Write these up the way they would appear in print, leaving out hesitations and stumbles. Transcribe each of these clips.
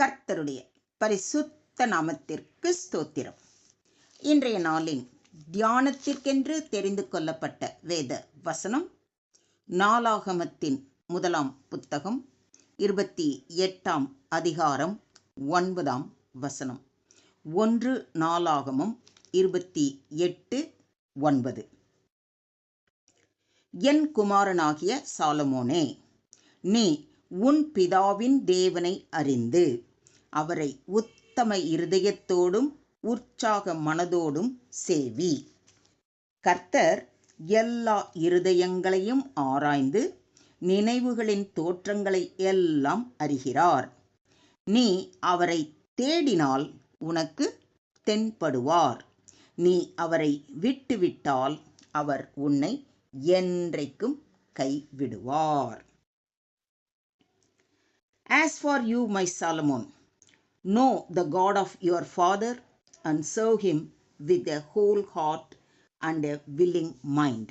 கர்த்தருடைய பரிசுத்த நாமத்திற்கு ஸ்தோத்திரம். இன்றைய நாளின் தியானத்திற்கென்று தெரிந்து கொள்ளப்பட்ட வேத வசனம் நாளாகமத்தின் 1ஆம் புத்தகம் 28ஆம் அதிகாரம் 9ஆம் வசனம். 1 நாளாகமம் 28:9. என் குமாரனாகிய சாலமோனே, நீ உன் பிதாவின் தேவனை அறிந்து அவரை உத்தம இருதயத்தோடும் உற்சாக மனதோடும் சேவி. கர்த்தர் எல்லா இருதயங்களையும் ஆராய்ந்து நினைவுகளின் தோற்றங்களை எல்லாம் அறிகிறார். நீ அவரை தேடினால் உனக்கு தென்படுவார். நீ அவரை விட்டுவிட்டால் அவர் உன்னை என்றைக்கும் கைவிடுவார். As for you, my Solomon, know the God of your father and serve him with a whole heart and a willing mind.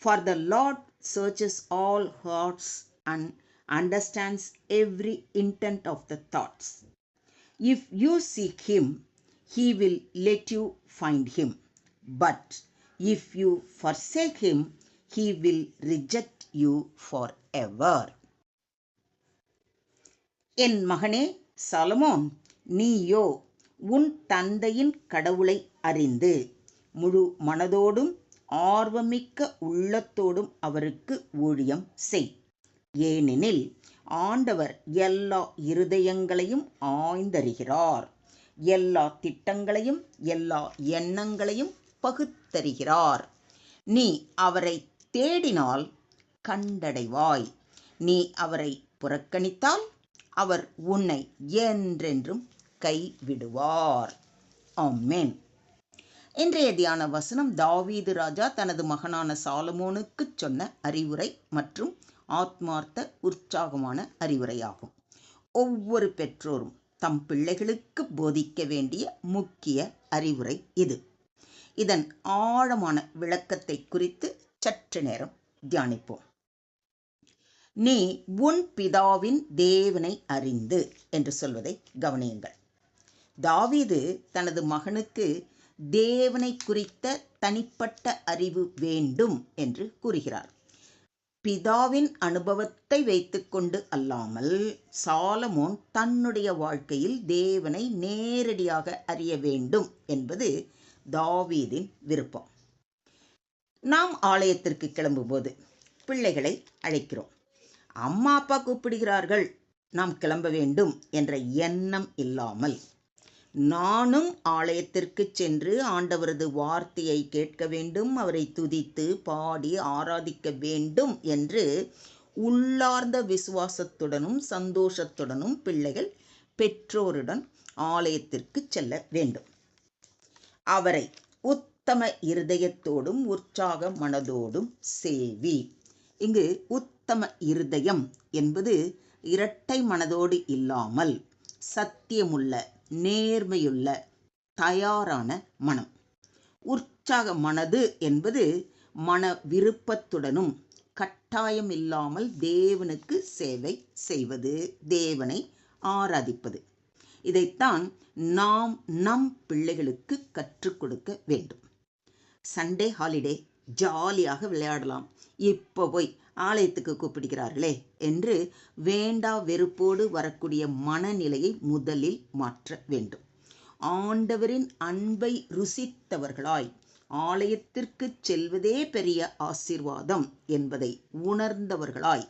For the Lord searches all hearts and understands every intent of the thoughts. If you seek him, he will let you find him. But if you forsake him, he will reject you forever. என் மகனே Solomon, நீயோ உன் தந்தையின் கடவுளை அறிந்து முழு மனதோடும் ஆர்வமிக்க உள்ளத்தோடும் அவருக்கு ஊழியம் செய். ஏனெனில் ஆண்டவர் எல்லா இருதயங்களையும் ஆய்ந்தறிகிறார், எல்லா திட்டங்களையும் எல்லா எண்ணங்களையும் பகுத்தறிகிறார். நீ அவரை தேடினால் கண்டடைவாய். நீ அவரை புறக்கணித்தால் அவர் உன்னை என்றென்றும் கைவிடுவார். ஆமென். இன்றைய தியான வசனம் தாவீது ராஜா தனது மகனான சாலமோனுக்கு சொன்ன அறிவுரை மற்றும் ஆத்மார்த்த உற்சாகமான அறிவுரையாகும். ஒவ்வொரு பெற்றோரும் தம் பிள்ளைகளுக்கு போதிக்க வேண்டிய முக்கிய அறிவுரை இது. இதன் ஆழமான விளக்கத்தை குறித்து சற்று நேரம் தியானிப்போம். நீ உன் பிதாவின் தேவனை அறிந்து என்று சொல்வதை கவனியுங்கள். தாவீது தனது மகனுக்கு தேவனை குறித்த தனிப்பட்ட அறிவு வேண்டும் என்று கூறுகிறார். பிதாவின் அனுபவத்தை வைத்துக்கொண்டு அல்லாமல் சாலமோன் தன்னுடைய வாழ்க்கையில் தேவனை நேரடியாக அறிய வேண்டும் என்பது தாவீதின் விருப்பம். நாம் ஆலயத்திற்கு கிளம்பும்போது பிள்ளைகளை அழைக்கிறோம். அம்மா அப்பா கூப்பிடுகிறார்கள், நாம் கிளம்ப வேண்டும் என்ற எண்ணம் இல்லாமல், நானும் ஆலயத்திற்கு சென்று ஆண்டவரது வார்த்தையை கேட்க வேண்டும், அவரை துதித்து பாடி ஆராதிக்க வேண்டும் என்று உள்ளார்ந்த விசுவாசத்துடனும் சந்தோஷத்துடனும் பிள்ளைகள் பெற்றோருடன் ஆலயத்திற்கு செல்ல வேண்டும். அவரை உத்தம இருதயத்தோடும் உற்சாக மனதோடும் சேவி. இங்கு உத்தம இருதயம் என்பது இரட்டை மனதோடு இல்லாமல் சத்தியமுள்ள, நேர்மையுள்ள, தயாரான மனம். உற்சாக மனது என்பது மன விருப்பத்துடனும் கட்டாயம் இல்லாமல் தேவனுக்கு சேவை செய்வது, தேவனை ஆராதிப்பது. இதைத்தான் நாம் நம் பிள்ளைகளுக்கு கற்றுக் கொடுக்க வேண்டும். சண்டே ஹாலிடே, ஜாலியாக விளையாடலாம், இப்போ போய் ஆலயத்துக்கு கூப்பிடுகிறார்களே என்று வேண்டா வெறுப்போடு வரக்கூடிய மனநிலையை முதலில் மாற்ற வேண்டும். ஆண்டவரின் அன்பை ருசித்தவர்களாய் ஆலயத்திற்கு செல்வதே பெரிய ஆசீர்வாதம் என்பதை உணர்ந்தவர்களாய்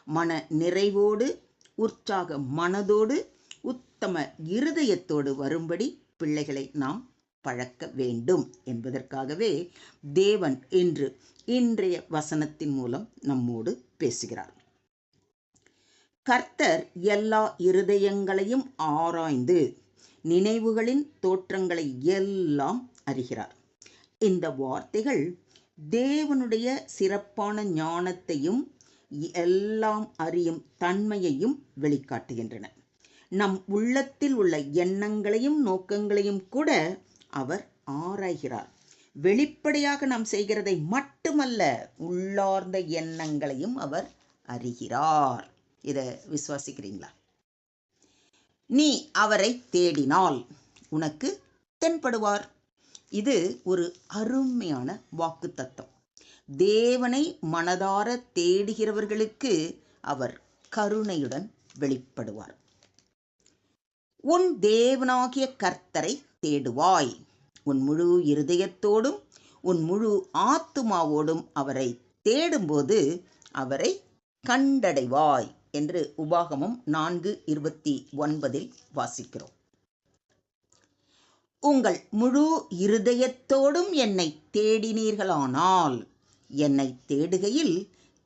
மன நிறைவோடு உற்சாக மனதோடு உத்தம இருதயத்தோடு வரும்படி பிள்ளைகளை நாம் பழக்க வேண்டும் என்பதற்காகவே தேவன் இன்றைய வசனத்தின் மூலம் நம்மோடு பேசுகிறார். கர்த்தர் எல்லா இருதயங்களையும் ஆராய்ந்து நினைவுகளின் தோற்றங்களை எல்லாம் அறிகிறார். இந்த வார்த்தைகள் தேவனுடைய சிறப்பான ஞானத்தையும் எல்லாம் அறியும் தன்மையையும் வெளிக்காட்டுகின்றன. நம் உள்ளத்தில் உள்ள எண்ணங்களையும் நோக்கங்களையும் கூட அவர் ஆராய்கிறார். வெளிப்படையாக நாம் செய்கிறதை மட்டுமல்ல, உள்ளார்ந்த எண்ணங்களையும் அவர் அறிகிறார். இதை விசுவாசிக்கிறீங்களா? நீ அவரை தேடினால் உனக்கு தென்படுவார். இது ஒரு அருமையான வாக்குத்தத்தம். தேவனை மனதார தேடுகிறவர்களுக்கு அவர் கருணையுடன் வெளிப்படுவார். உன் தேவனாகிய கர்த்தரை தேடுவாய். உன் முழு இருதயத்தோடும் உன் முழு ஆத்துமாவோடும் அவரை தேடும்போது அவரை கண்டடைவாய் என்று உபாகமம் 4:29 வாசிக்கிறோம். உங்கள் முழு இருதயத்தோடும் என்னை தேடினீர்களானால் என்னை தேடுகையில்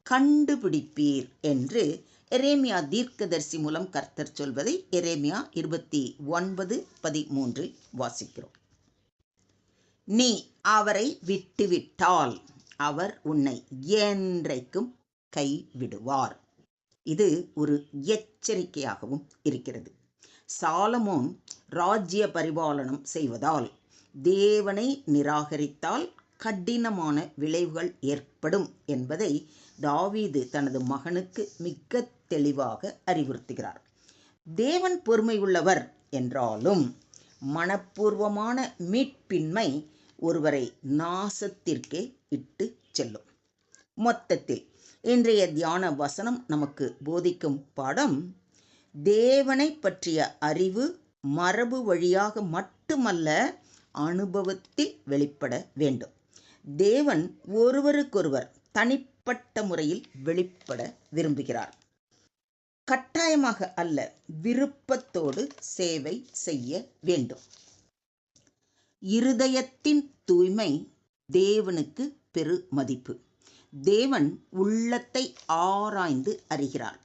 கண்டுபிடிப்பீர் என்று எரேமியா தீர்க்கதரிசி மூலம் கர்த்தர் சொல்வதை எரேமியா 29:13 வாசிக்கிறோம். நீ அவரை விட்டுவிட்டால் அவர் உன்னை என்றைக்கும் கைவிடுவார். இது ஒரு எச்சரிக்கையாகவும் இருக்கிறது. சாலமோன் ராஜ்ய பரிபாலனம் செய்வதால் தேவனை நிராகரித்தால் கடினமான விளைவுகள் ஏற்படும் என்பதை தாவீது தனது மகனுக்கு மிக தெளிவாக அறிவுறுத்துகிறார். தேவன் பொறுமை உள்ளவர் என்றாலும் மனப்பூர்வமான மீட்பின்மை ஒருவரை நாசத்திற்கே இட்டு செல்லும். மொத்தத்தில் இன்றைய தியான வசனம் நமக்கு போதிக்கும் பாடம், தேவனை பற்றிய அறிவு மரபு வழியாக மட்டுமல்ல, அனுபவத்தில் வெளிப்பட வேண்டும். தேவன் ஒருவருக்கொருவர் தனிப்பட்ட முறையில் வெளிப்பட விரும்புகிறார். கட்டாயமாக அல்ல, விருப்பத்தோடு சேவை செய்ய வேண்டும். இருதயத்தின் தூய்மை தேவனுக்கு பெரு மதிப்பு. தேவன் உள்ளத்தை ஆராய்ந்து அறிகிறார்.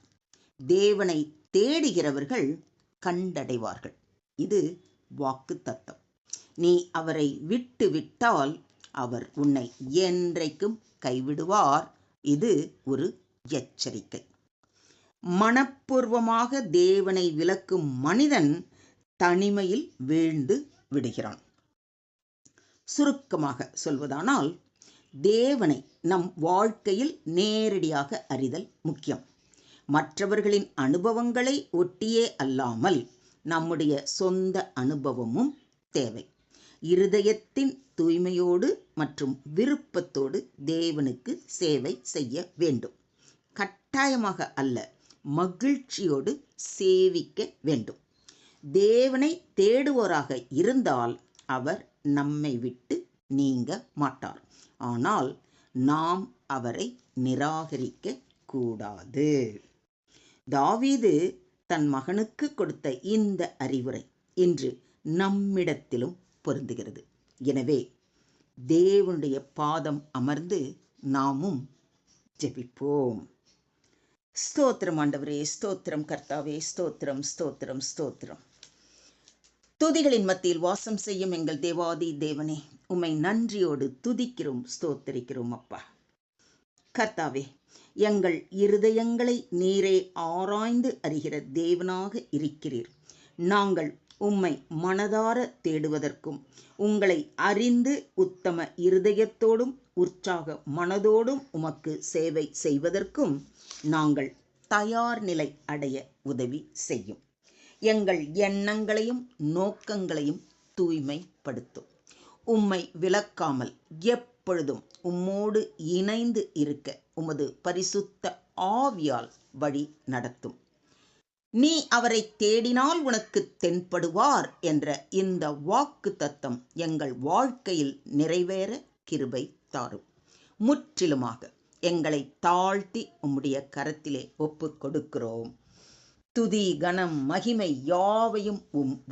தேவனை தேடுகிறவர்கள் கண்டடைவார்கள். இது வாக்குத்தத்தம். நீ அவரை விட்டு விட்டால் அவர் உன்னை என்றைக்கும் கைவிடுவார். இது ஒரு எச்சரிக்கை. மனப்பூர்வமாக தேவனை விலக்கும் மனிதன் தனிமையில் வீழ்ந்து விடுகிறான். சுருக்கமாக சொல்வதானால், தேவனை நம் வாழ்க்கையில் நேரடியாக அறிதல் முக்கியம். மற்றவர்களின் அனுபவங்களை ஒட்டியே அல்லாமல் நம்முடைய சொந்த அனுபவமும் தேவை. இருதயத்தின் தூய்மையோடு மற்றும் விருப்பத்தோடு தேவனுக்கு சேவை செய்ய வேண்டும். கட்டாயமாக அல்ல, மகிழ்ச்சியோடு சேவிக்க வேண்டும். தேவனை தேடுவோராக இருந்தால் அவர் நம்மை விட்டு நீங்க மாட்டார். ஆனால் நாம் அவரை நிராகரிக்க கூடாது. தாவீது தன் மகனுக்கு கொடுத்த இந்த அறிவுரை இன்று நம்மிடத்திலும் பொருந்துகிறது. எனவே தேவனுடைய பாதம் அமர்ந்து நாமும் ஜெபிப்போம். ஸ்தோத்திரம் ஆண்டவரே, ஸ்தோத்திரம் கர்த்தாவே, ஸ்தோத்திரம் ஸ்தோத்திரம் ஸ்தோத்திரம். துதிகளின் மத்தியில் வாசம் செய்யும் எங்கள் தேவாதி தேவனே, உம்மை நன்றியோடு துதிக்கிறோம், ஸ்தோத்தரிக்கிறோம் அப்பா. கர்த்தாவே, எங்கள் இருதயங்களை நீரே ஆராய்ந்து அறிகிற தேவனாக இருக்கிறீர். நாங்கள் உம்மை மனதார தேடுவதற்கும் உங்களை அறிந்து உத்தம இருதயத்தோடும் உற்சாக மனதோடும் உமக்கு சேவை செய்வதற்கும் நாங்கள் தயார் நிலை அடைய உதவி செய்யும். எங்கள் எண்ணங்களையும் நோக்கங்களையும் தூய்மைப்படுத்தும். உம்மை விலக்காமல் எப்பொழுதும் உம்மோடு இணைந்து இருக்க உமது பரிசுத்த ஆவியால் வழி நடத்தும். நீ அவரை தேடினால் உனக்கு தென்படுவார் என்ற இந்த வாக்கு தத்தம் எங்கள் வாழ்க்கையில் நிறைவேற கிருபை தாரும். முற்றிலுமாக எங்களை தாழ்த்தி உம்முடைய கரத்திலே ஒப்புக் கொடுக்கிறோம். துதி கனம் மகிமை யாவையும்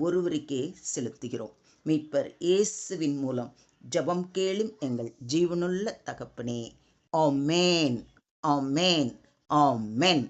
ஒருவருக்கே செலுத்துகிறோம். மீட்பர் இயேசுவின் மூலம் ஜெபம் கேளும் எங்கள் ஜீவனுள்ள தகப்பனே. ஆமென், ஆமென், ஆமென்.